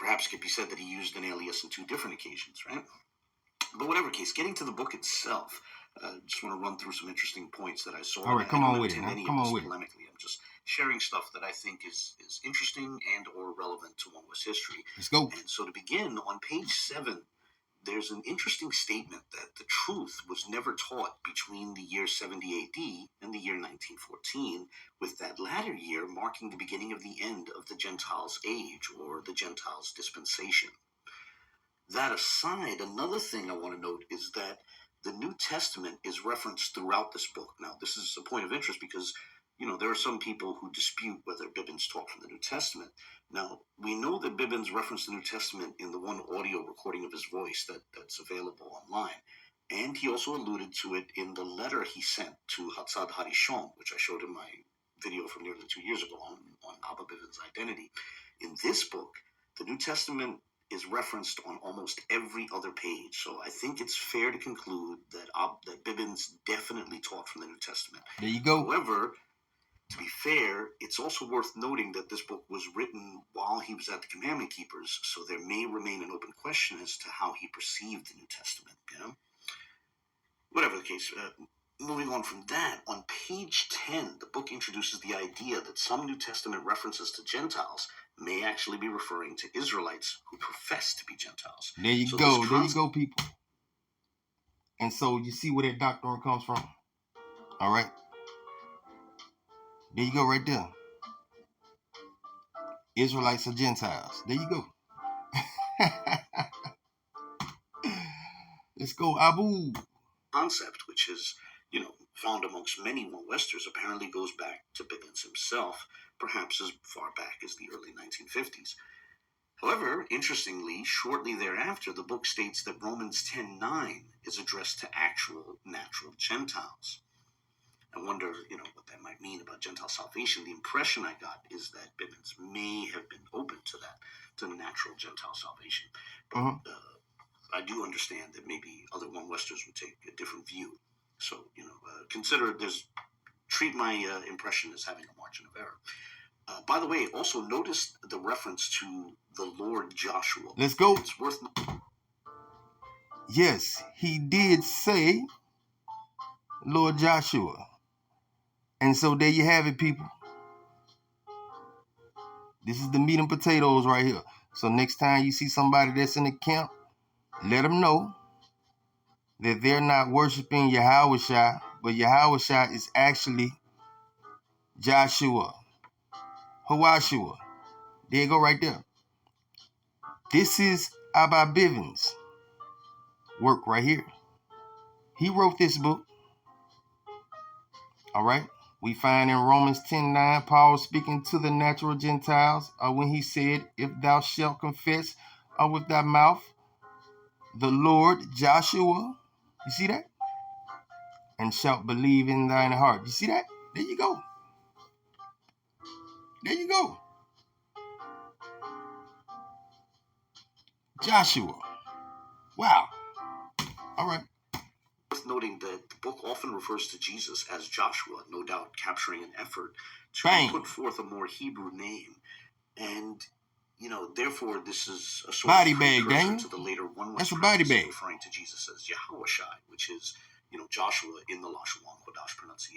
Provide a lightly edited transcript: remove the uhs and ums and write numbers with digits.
perhaps it could be said that he used an alias on 2 different occasions, right? But whatever case, getting to the book itself, just want to run through some interesting points that I saw. All right, come on with it. Come on with it. Polemically. I'm just sharing stuff that I think is interesting and or relevant to One West history. Let's go. And so to begin, on page 7, there's an interesting statement that the truth was never taught between the year 70 AD and the year 1914, with that latter year marking the beginning of the end of the Gentiles' age, or the Gentiles' dispensation. That aside, another thing I want to note is that the New Testament is referenced throughout this book. Now, this is a point of interest because, there are some people who dispute whether Bibbins taught from the New Testament. Now, we know that Bibbins referenced the New Testament in the one audio recording of his voice that's available online. And he also alluded to it in the letter he sent to Hatzad Harishon, which I showed in my video from nearly 2 years ago on Abba Bibbins' identity. In this book, the New Testament is referenced on almost every other page. So I think it's fair to conclude that Bibbins definitely taught from the New Testament. There you go. However, to be fair, it's also worth noting that this book was written while he was at the Commandment Keepers, so there may remain an open question as to how he perceived the New Testament, Whatever the case, moving on from that, on page 10, the book introduces the idea that some New Testament references to Gentiles may actually be referring to Israelites who profess to be Gentiles. There you go. There you go, people. And so you see where that doctrine comes from. All right. There you go right there. Israelites are Gentiles. There you go. Let's go, Abu. Concept, which is, found amongst many One Westers, apparently goes back to Bibbins himself, perhaps as far back as the early 1950s. However, interestingly, shortly thereafter, the book states that Romans 10:9 is addressed to actual natural Gentiles. I wonder, what that might mean about Gentile salvation. The impression I got is that Bibbins may have been open to that, to the natural Gentile salvation. But I do understand that maybe other One Westers would take a different view. So, treat my impression as having a margin of error. By the way, also notice the reference to the Lord Joshua. Let's go. It's worth. Yes, he did say Lord Joshua. And so there you have it, people. This is the meat and potatoes right here. So next time you see somebody that's in the camp, let them know that they're not worshiping Yahweh, but Yahweh is actually Joshua. Hawashua. There you go right there. This is Abba Bibbins' work right here. He wrote this book. All right. We find in Romans 10:9, Paul speaking to the natural Gentiles when he said, if thou shalt confess with thy mouth the Lord Joshua, you see that? And shalt believe in thine heart. You see that? There you go. There you go. Joshua. Wow. All right. Worth noting that the book often refers to Jesus as Joshua, no doubt capturing an effort to put forth a more Hebrew name. And, therefore, this is a sort body of bag, precursor Daniel. to the later one. That's a body bag. Referring to Jesus as Yahweh, which is, Joshua in the Lashawan Kodash pronunciation.